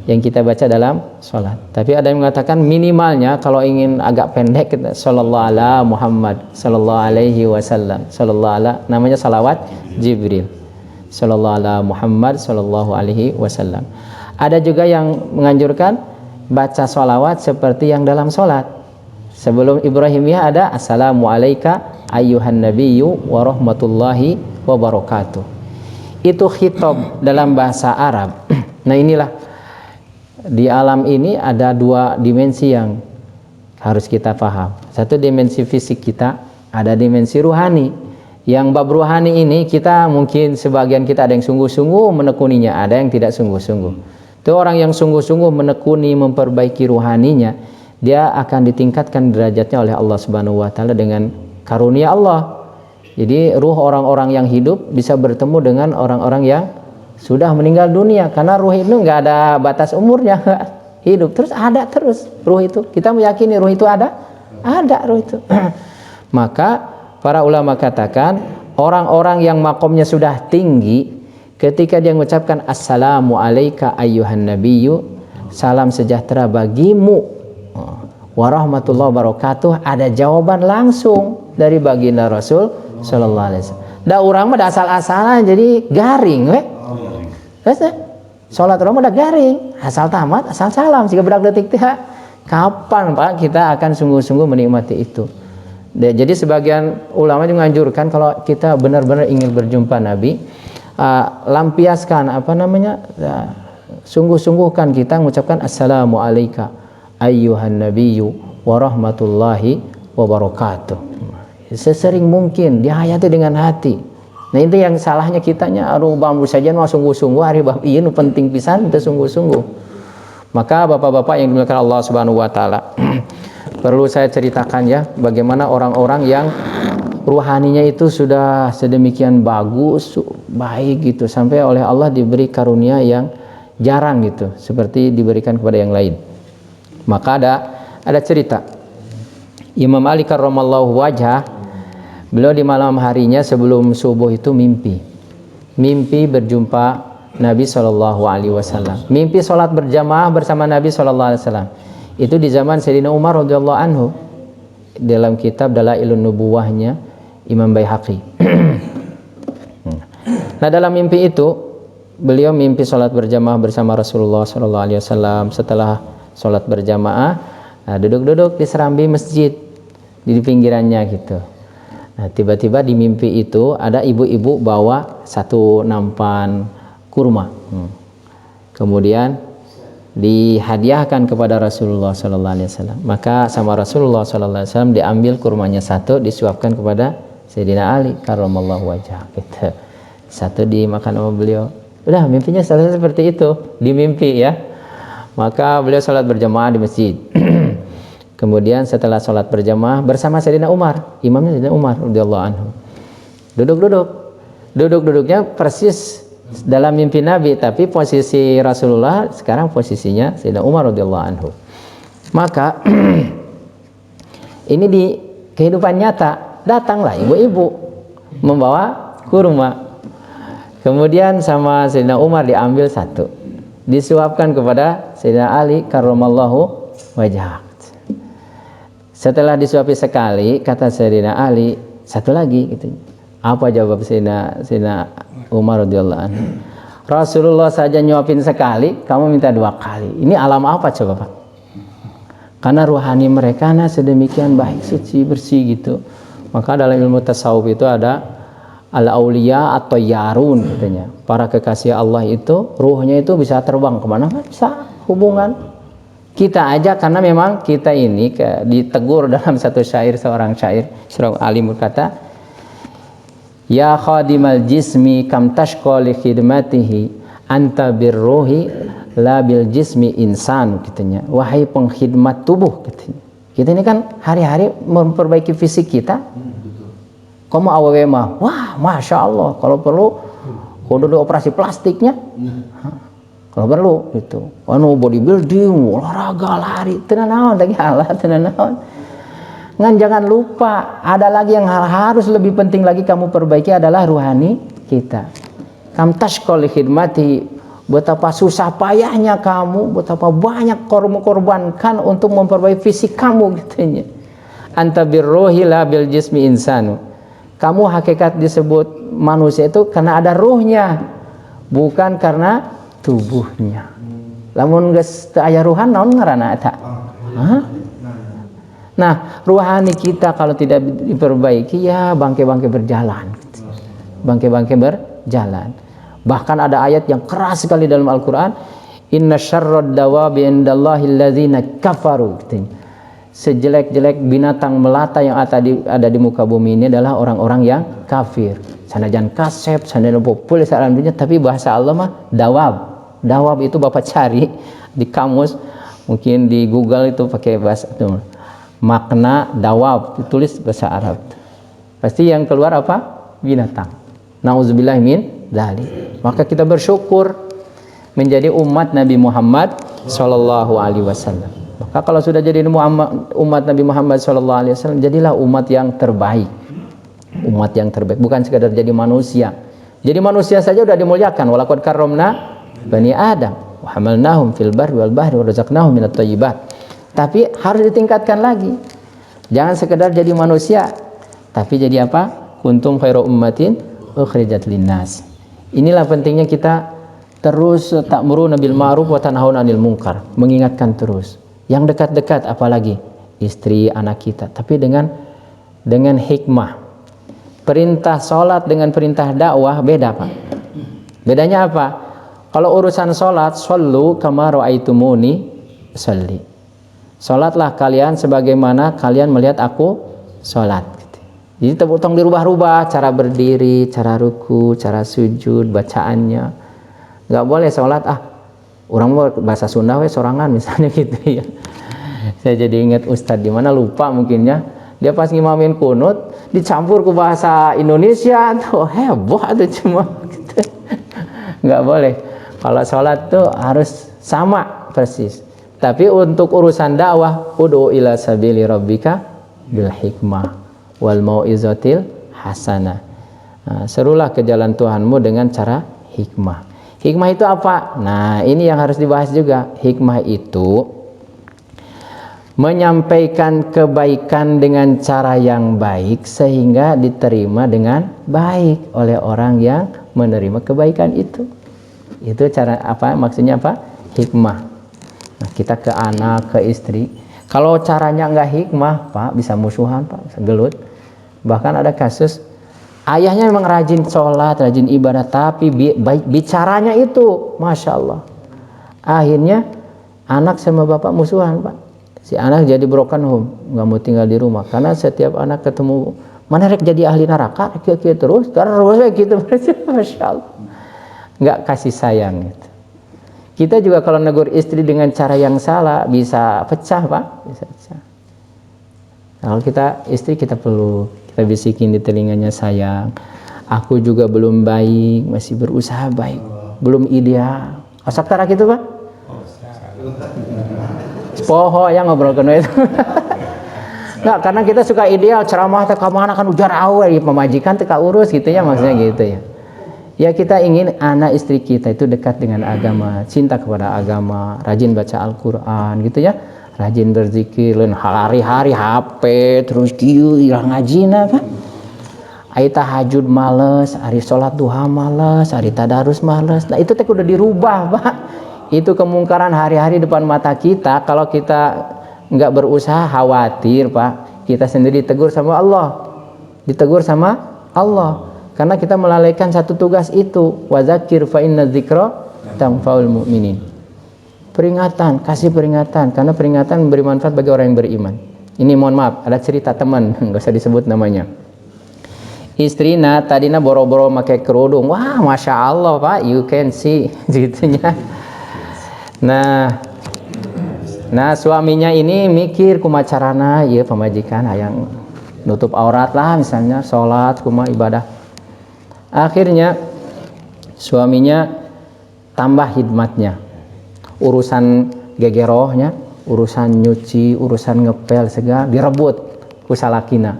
yang kita baca dalam sholat. Tapi ada yang mengatakan minimalnya kalau ingin agak pendek kita sallallahu ala Muhammad sallallahu alaihi wasallam, sallallahu ala, namanya salawat Jibril, sallallahu ala Muhammad sallallahu alaihi wasallam. Ada juga yang menganjurkan baca sholawat seperti yang dalam sholat. Sebelum Ibrahimiyah ada assalamu alayka ayyuhan nabiyyu wa rahmatullahi wa barakatuh. Itu khitab dalam bahasa Arab. Nah, inilah di alam ini ada 2 dimensi yang harus kita paham. Satu dimensi fisik kita, ada dimensi ruhani. Yang bab ruhani ini kita mungkin sebagian kita ada yang sungguh-sungguh menekuninya, ada yang tidak sungguh-sungguh. Itu orang yang sungguh-sungguh menekuni memperbaiki ruhaninya, dia akan ditingkatkan derajatnya oleh Allah Subhanahu wa taala dengan karunia Allah. Jadi ruh orang-orang yang hidup bisa bertemu dengan orang-orang yang sudah meninggal dunia, karena ruh itu nggak ada batas umurnya, hidup terus, ada terus ruh itu. Kita meyakini ruh itu ada ruh itu. Maka para ulama katakan orang-orang yang makomnya sudah tinggi, ketika dia mengucapkan assalamu alayka ayyuhan nabiyyu, salam sejahtera bagimu warahmatullahi wabarakatuh, ada jawaban langsung dari baginda Rasul sallallahu alaihi wasallam. Da urang mah asal-asalan jadi garing we. Sholat orang udah garing, asal tamat, asal salam, jika bedak detik teh. Kapan Pak kita akan sungguh-sungguh menikmati itu? Jadi sebagian ulama juga menganjurkan kalau kita benar-benar ingin berjumpa Nabi, lampiaskan sungguh-sungguhkan kita mengucapkan assalamu alayka ayyuhan nabiyyu wa rahmatullahi wa barakatuh. Sesering mungkin dihayati dengan hati. Nah, itu yang salahnya kitanya, aduh bambu saja mau sungguh-sungguh, hari bab ieu nu penting pisan teu sungguh-sungguh. Maka bapak-bapak yang dimuliakan Allah Subhanahu wa taala, perlu saya ceritakan ya bagaimana orang-orang yang ruhaninya itu sudah sedemikian bagus, baik gitu, sampai oleh Allah diberi karunia yang jarang gitu, seperti diberikan kepada yang lain. Maka ada cerita Imam Ali karramallahu wajhah. Beliau di malam harinya sebelum subuh itu mimpi berjumpa Nabi Shallallahu Alaihi Wasallam. Mimpi sholat berjamaah bersama Nabi Shallallahu Alaihi Wasallam. Itu di zaman Sayyidina Umar radhiyallahu anhu. Dalam kitab Dalailun Nubuwahnya Imam Baihaqi. Nah, dalam mimpi itu beliau mimpi sholat berjamaah bersama Rasulullah Shallallahu Alaihi Wasallam. Setelah sholat berjamaah, duduk-duduk di serambi masjid di pinggirannya gitu. Nah, tiba-tiba di mimpi itu ada ibu-ibu bawa satu nampan kurma. Kemudian dihadiahkan kepada Rasulullah sallallahu alaihi wasallam. Maka sama Rasulullah sallallahu alaihi wasallam diambil kurmanya satu, disuapkan kepada Sayyidina Ali karramallahu wajhah gitu. satu dimakan sama beliau. Udah, mimpinya selesai seperti itu, di mimpi ya. Maka beliau sholat berjamaah di masjid. Kemudian setelah sholat berjamaah bersama Sayyidina Umar, imamnya Sayyidina Umar radhiyallahu anhu. Duduknya persis dalam mimpi Nabi, tapi posisi Rasulullah sekarang posisinya Sayyidina Umar radhiyallahu anhu. Maka ini di kehidupan nyata, datanglah ibu-ibu membawa kurma. Kemudian sama Sayyidina Umar diambil satu, disuapkan kepada Sayyidina Ali karramallahu wajhah. Setelah disuapi sekali, kata Sayyidina Ali, satu lagi gitu. Apa jawab Sayyidina Umar radhiyallahu anhu? Rasulullah saja nyuapin sekali, kamu minta 2 kali. Ini alam apa coba, Pak? Karena ruhani mereka sedemikian baik, suci, bersih gitu. Maka dalam ilmu tasawuf itu ada al-auliya atau yarun katanya. Para kekasih Allah itu ruhnya itu bisa terbang kemana? Bisa hubungan. Kita aja, karena memang kita ini ditegur dalam satu syair, seorang alim berkata, ya khadimal jismi kam tashqa li khidmatihi anta birruhi la bil jismi insan, katanya. Wahai pengkhidmat tubuh, katanya. Kita ini kan hari-hari memperbaiki fisik kita. Kamu awewe mah, wah masya Allah, kalau perlu kudu operasi plastiknya. Kalau perlu gitu, bodybuilding, olahraga, lari, tenan lagi halah, tenan. Ngan jangan lupa, ada lagi yang harus lebih penting lagi kamu perbaiki adalah ruhani kita. Kam tashqa li khidmati, betapa susah payahnya kamu, betapa banyak korbankan untuk memperbaiki fisik kamu katanya. Anta birruhi la bil jismi insanu. Kamu hakikat disebut manusia itu karena ada ruhnya, bukan karena tubuhnya. Lamun geus teu aya ruhan naon ngaranna eta? Nah, ruhani kita kalau tidak diperbaiki ya bangke-bangke berjalan. Bangke-bangke berjalan. Bahkan ada ayat yang keras sekali dalam Al-Qur'an, inna syarrad dawabi indallahi alladzina kafaru. Sejelek-jelek binatang melata yang ada di muka bumi ini adalah orang-orang yang kafir. Sanajan kasep, sanajan populer saat dunia, tapi bahasa Allah mah dawab. Dawab itu Bapak cari di kamus, mungkin di Google itu pakai bahasa itu. Makna dawab ditulis bahasa Arab. Pasti yang keluar apa? Binatang. Nauzubillah min dzalik. Maka kita bersyukur menjadi umat Nabi Muhammad sallallahu alaihi wasallam. Maka kalau sudah jadi umat Nabi Muhammad sallallahu alaihi wasallam, jadilah umat yang terbaik. Umat yang terbaik, bukan sekadar jadi manusia. Jadi manusia saja sudah dimuliakan. Walaqad karramna bani Adam wa hamalnahum fil barri wal bahri wa razaqnahum minat thayyibat. Tapi harus ditingkatkan lagi. Jangan sekedar jadi manusia, tapi jadi apa? Kuntum khairu ummatin ukhrijat linnas. Inilah pentingnya kita terus ta'muruna bil ma'ruf wa tanhauna 'anil munkar, mengingatkan terus. Yang dekat-dekat apalagi istri, anak kita, tapi dengan hikmah. Perintah sholat dengan perintah dakwah beda, Pak. Bedanya apa? Kalau urusan sholat, shollu kama ra'aitumuni sholli. Sholatlah kalian sebagaimana kalian melihat aku sholat. Jadi tong dirubah-rubah cara berdiri, cara ruku, cara sujud, bacaannya. Nggak boleh sholat orang mau bahasa Sunda sorangan misalnya gitu ya. Saya jadi ingat Ustadz di mana lupa mungkinnya. Dia pas ngimamin kunut dicampur ke bahasa Indonesia tuh heboh tuh cuma gitu. Nggak boleh. Kalau sholat tuh harus sama persis. Tapi untuk urusan dakwah, ud'u ila sabili rabbika bil hikmah wal mau'izatil hasanah. Serulah ke jalan Tuhanmu dengan cara hikmah. Hikmah itu apa? Nah, ini yang harus dibahas juga. Hikmah itu menyampaikan kebaikan dengan cara yang baik sehingga diterima dengan baik oleh orang yang menerima kebaikan itu. Itu cara apa? Maksudnya apa? Hikmah. Nah, kita ke anak, ke istri. Kalau caranya nggak hikmah, Pak, bisa musuhan, Pak, bisa gelut. Bahkan ada kasus ayahnya memang rajin sholat, rajin ibadah, tapi bicaranya itu, masya Allah. Akhirnya anak sama bapak musuhan, Pak. Si anak jadi broken home, nggak mau tinggal di rumah karena setiap anak ketemu Mana rek jadi ahli neraka, rek terus gitu. Masya Allah. Nggak kasih sayang gitu. Kita juga kalau negur istri dengan cara yang salah bisa pecah, Pak, bisa pecah. Kalau kita istri kita peluk, kita bisikin di telinganya, sayang, aku juga belum baik, masih berusaha baik, belum ideal. Asak tara gitu, Pak? Poho yang ngobrol kena itu. Nggak, karena kita suka ideal, ceramah teh kamana kan ujar awe, pemajikan teh urus gitu ya, maksudnya gitu ya. Ya kita ingin anak istri kita itu dekat dengan agama, cinta kepada agama, rajin baca Al-Quran gitu ya, rajin berzikir, hari-hari HP terus kieu ilang ngajina kan. Ari tahajud males, ari sholat duha males, ari tadarus males. Nah itu teh udah dirubah, Pak. Itu kemungkaran hari-hari depan mata kita. Kalau kita nggak berusaha, khawatir, Pak, kita sendiri ditegur sama Allah, ditegur sama Allah. Karena kita melalaikan satu tugas itu, wazakir fa inna dzikra tanfa'ul mu'minin. Peringatan, kasih peringatan, karena peringatan memberi manfaat bagi orang yang beriman. Ini mohon maaf, ada cerita teman, nggak usah disebut namanya. Istrina tadinya boro-boro pakai kerudung, wah masya Allah, Pak, you can see, gitunya. Nah suaminya ini mikir kumacarana, ya pemajikan yang nutup aurat lah, misalnya sholat, kuma ibadah. Akhirnya suaminya tambah hidmatnya, urusan gegerohnya, urusan nyuci, urusan ngepel segala direbut ku salakina.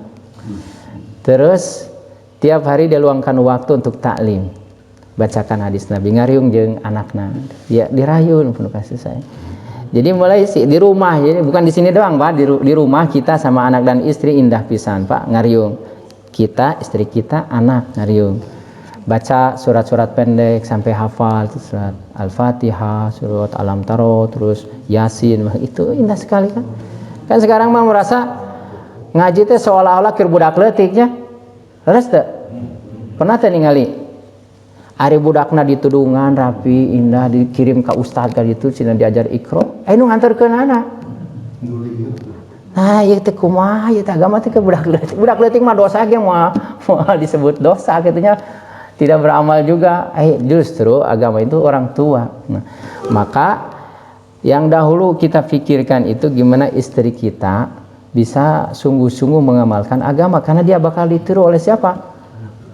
Terus tiap hari dia luangkan waktu untuk taklim, bacakan hadis Nabi, ngariung jeung anakna, ya dirayun penuh kasih sayang. Jadi mulai di rumah, jadi bukan di sini doang, Pak, di rumah kita sama anak dan istri indah pisan, Pak, ngariung. Kita, istri kita, anak ngariung. Baca surat-surat pendek sampai hafal, surat Al-Fatihah, surat Alam Taro, terus Yasin, itu indah sekali kan. Kan sekarang mah merasa ngaji teh seolah-olah keur budak leutiknya. Leres teu? Pernah teh ningali ari budakna ditudungan rapi, indah, dikirim ke ustad ka ditu cenah diajar Iqra, anu nganterkeun anak. Nah, ieu teh kumaha ieu teh agama teh ke budak leutik. Budak leutik mah dosa ge mah disebut dosa gitunya. Tidak beramal juga, justru agama itu orang tua. Nah, maka yang dahulu kita pikirkan itu gimana istri kita bisa sungguh-sungguh mengamalkan agama, karena dia bakal ditiru oleh siapa?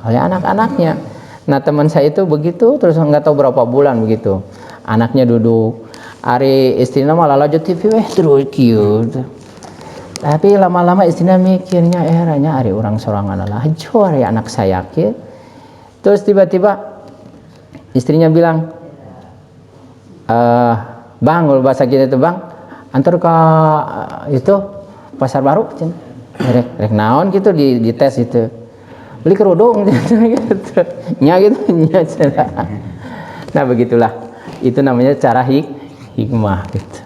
Oleh anak-anaknya. Nah teman saya itu begitu, terus nggak tahu berapa bulan begitu, anaknya duduk, ari istrinya malah lanjut TV, terus cute. Tapi lama-lama istrinya mikirnya, ranya ari orang sorangan lah, jor ya anak saya ke. Terus tiba-tiba istrinya bilang, Bang, kalau bahasa kita itu Bang, antar ke itu pasar baru, rek naon gitu di tes itu, beli kerudung gitu, nya gitu, nya. Nah begitulah, itu namanya cara hikmah gitu.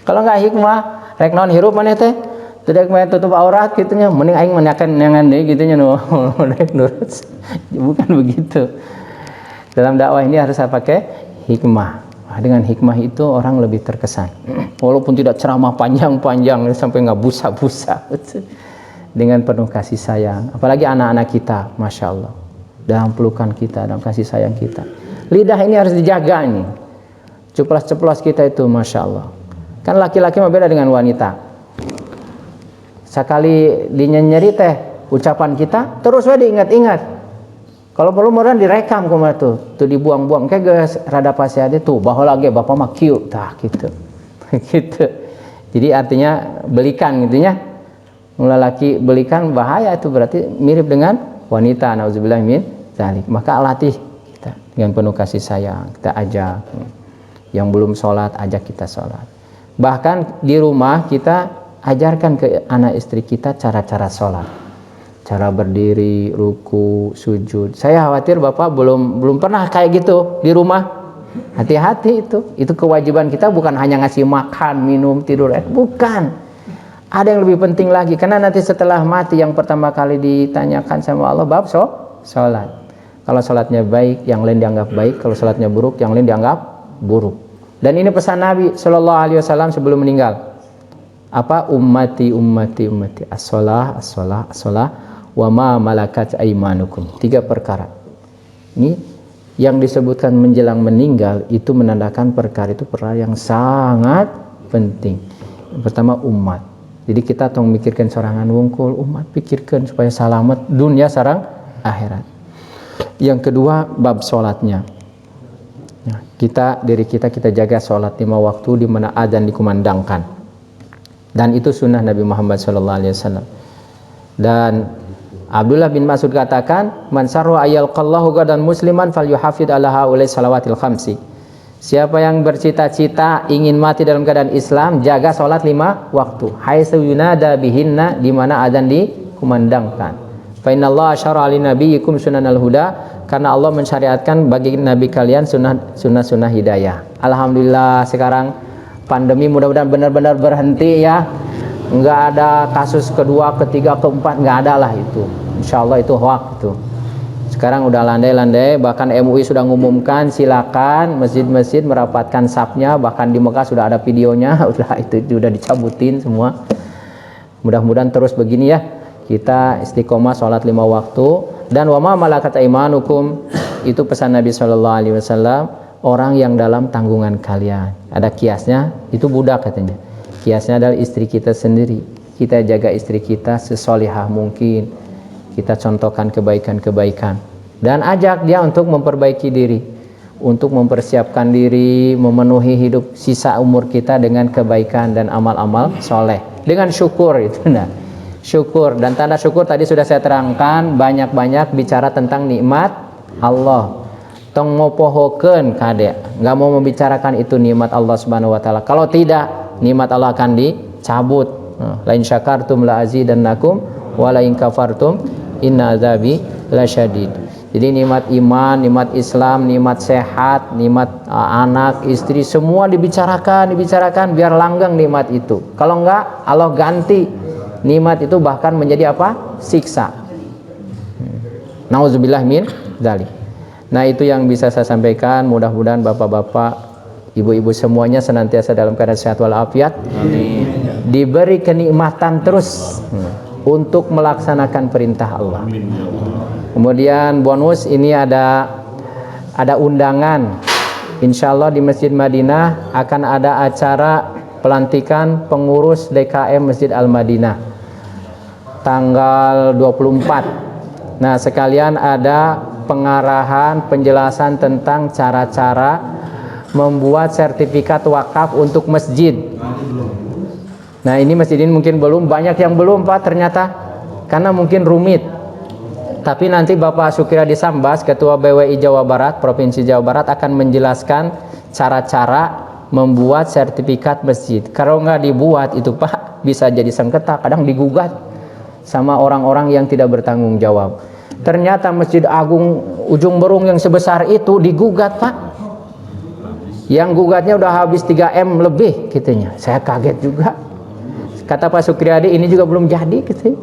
Kalau nggak hikmah, rek naon hirup mana teh, tidak main tutup aurat gitunya, mending aing menakan nyangan deh gitunya, no, rek nurut. Bukan begitu. Dalam dakwah ini harus pakai hikmah. Nah, dengan hikmah itu orang lebih terkesan. Walaupun tidak ceramah panjang-panjang sampai nggak busa-busa, dengan penuh kasih sayang. Apalagi anak-anak kita, masya Allah, dalam pelukan kita, dalam kasih sayang kita. Lidah ini harus dijaga nih. Ceplas-ceplos kita itu, masya Allah. Kan laki-laki mah beda dengan wanita. Sekali dinyeri teh ucapan kita, terus we diingat-ingat. Kalau perlu kemudian direkam kemana tuh dibuang-buang kayak guys rada pasiade tuh bahwa lagi bapak mah cute tah gitu. Gitu. Jadi artinya belikan gitunya. Mula laki belikan bahaya, itu berarti mirip dengan wanita, nauzubillah min dzalik. Maka latih kita dengan penuh kasih sayang, kita ajak. Yang belum sholat ajak kita sholat. Bahkan di rumah kita ajarkan ke anak istri kita cara-cara sholat. Cara berdiri, ruku, sujud. Saya khawatir Bapak belum pernah kayak gitu di rumah. Hati-hati itu kewajiban kita, bukan hanya ngasih makan, minum, tidur, bukan. Ada yang lebih penting lagi, karena nanti setelah mati yang pertama kali ditanyakan sama Allah bab sholat. Kalau sholatnya baik, yang lain dianggap baik. Kalau sholatnya buruk, yang lain dianggap buruk. Dan ini pesan Nabi Shallallahu Alaihi Wasallam sebelum meninggal. Apa? Ummati as-sholah, as-sholah, as-sholah. wa ma malakat aimanukum. 3 perkara. Ini yang disebutkan menjelang meninggal itu menandakan perkara itu perkara yang sangat penting. Yang pertama umat. Jadi kita tong mikirkan sorangan wungkul umat, pikirkan supaya selamat dunia sareng akhirat. Yang kedua bab salatnya. Nah, diri kita jaga salat 5 waktu di mana azan dikumandangkan. Dan itu sunnah Nabi Muhammad SAW. Dan Abdullah bin Mas'ud katakan, man sarra ayyalqallahu gadan musliman falyuhafid ala haulai salawatil khamsi. Siapa yang bercita-cita ingin mati dalam keadaan Islam, jaga salat 5 waktu. Haitsu yunada bihinna, di mana azan dikumandangkan. Fa innallaha syara'a li nabiyyikum sunanal huda, karena Allah mensyariatkan bagi nabi kalian sunnah hidayah. Alhamdulillah sekarang pandemi mudah-mudahan benar-benar berhenti ya. Enggak ada kasus kedua, ketiga, keempat, enggak ada lah itu. Insyaallah itu hoax itu. Sekarang udah landai-landai, bahkan MUI sudah mengumumkan silakan masjid-masjid merapatkan safnya, bahkan di Mekah sudah ada videonya, udah itu sudah dicabutin semua. Mudah-mudahan terus begini ya. Kita istiqomah salat 5 waktu dan wa ma malakat aimanukum, itu pesan Nabi sallallahu alaihi wasallam, orang yang dalam tanggungan kalian. Ada kiasnya, itu budak katanya. Kiasnya adalah istri kita sendiri. Kita jaga istri kita sesolihah mungkin. Kita contohkan kebaikan-kebaikan. Dan ajak dia untuk memperbaiki diri. Untuk mempersiapkan diri, memenuhi hidup sisa umur kita dengan kebaikan dan amal-amal soleh. Dengan syukur itu. Nah, syukur. Dan tanda syukur tadi sudah saya terangkan. Banyak-banyak bicara tentang nikmat Allah. Tong mau pohokeun kade. Nggak mau membicarakan itu nikmat Allah Subhanahu wa taala. Kalau tidak, nikmat Allah akan dicabut. Lain syakartum la azidannakum wa la in kafartum inna azabi lasyadid. Jadi nikmat iman, nikmat Islam, nikmat sehat, nikmat anak, istri, semua dibicarakan biar langgeng nikmat itu. Kalau enggak, Allah ganti nikmat itu bahkan menjadi apa? Siksa. Nauzubillah min dzalik. Nah, itu yang bisa saya sampaikan. Mudah-mudahan bapak-bapak, ibu-ibu semuanya senantiasa dalam keadaan sehat walafiat. Amin. Diberi kenikmatan terus untuk melaksanakan perintah Allah. Amin. Kemudian bonus ini ada undangan. Insya Allah di Masjid Madinah akan ada acara pelantikan pengurus DKM Masjid Al-Madinah tanggal 24. Nah, sekalian ada pengarahan, penjelasan tentang cara-cara membuat sertifikat wakaf untuk masjid. Nah, ini masjid ini mungkin belum, banyak yang belum Pak ternyata, karena mungkin rumit. Tapi nanti Bapak Sukiradi Sambas, Ketua BWI Jawa Barat, Provinsi Jawa Barat akan menjelaskan cara-cara membuat sertifikat masjid. Kalau nggak dibuat itu Pak, bisa jadi sengketa, kadang digugat sama orang-orang yang tidak bertanggung jawab. Ternyata Masjid Agung Ujung Berung yang sebesar itu digugat Pak. Yang gugatnya udah habis 3M lebih kitanya. Saya kaget juga. Kata Pak Sukriadi ini juga belum jadi gitu.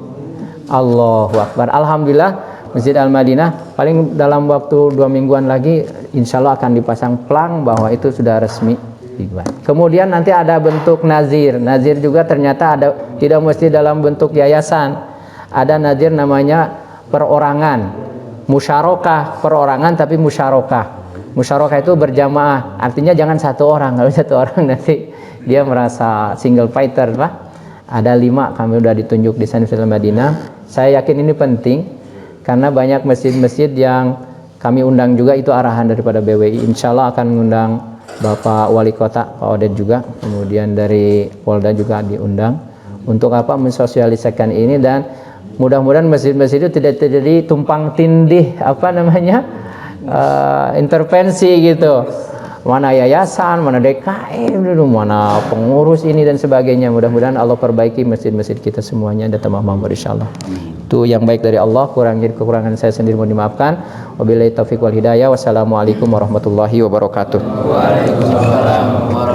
Allahu Akbar. Alhamdulillah Masjid Al-Madinah paling dalam waktu 2 mingguan lagi insya Allah akan dipasang plang bahwa itu sudah resmi dibuat. Kemudian nanti ada bentuk nazir. Nazir juga ternyata ada, tidak mesti dalam bentuk yayasan. Ada nazir namanya perorangan. Musyarakah perorangan tapi musyarakah. Musyarakah itu berjamaah. Artinya jangan satu orang. Kalau satu orang nanti dia merasa single fighter Pak. Ada 5 kami sudah ditunjuk di Masjid Al-Madinah. Saya yakin ini penting karena banyak masjid-masjid yang kami undang juga, itu arahan daripada BWI. Insya Allah akan mengundang Bapak Wali Kota, Pak Odet juga, kemudian dari Polda juga diundang untuk apa? Mensosialisasikan ini, dan mudah-mudahan masjid-masjid itu tidak terjadi tumpang tindih apa namanya intervensi gitu. Mana yayasan, mana DKM, mana pengurus ini dan sebagainya. Mudah-mudahan Allah perbaiki masjid-masjid kita semuanya dan tambah makmur insyaallah. Itu yang baik dari Allah, kekurangan saya sendiri mohon dimaafkan. Wabillahi taufiq wal hidayah. Wassalamualaikum warahmatullahi wabarakatuh. Waalaikumsalam warahmatullahi wabarakatuh.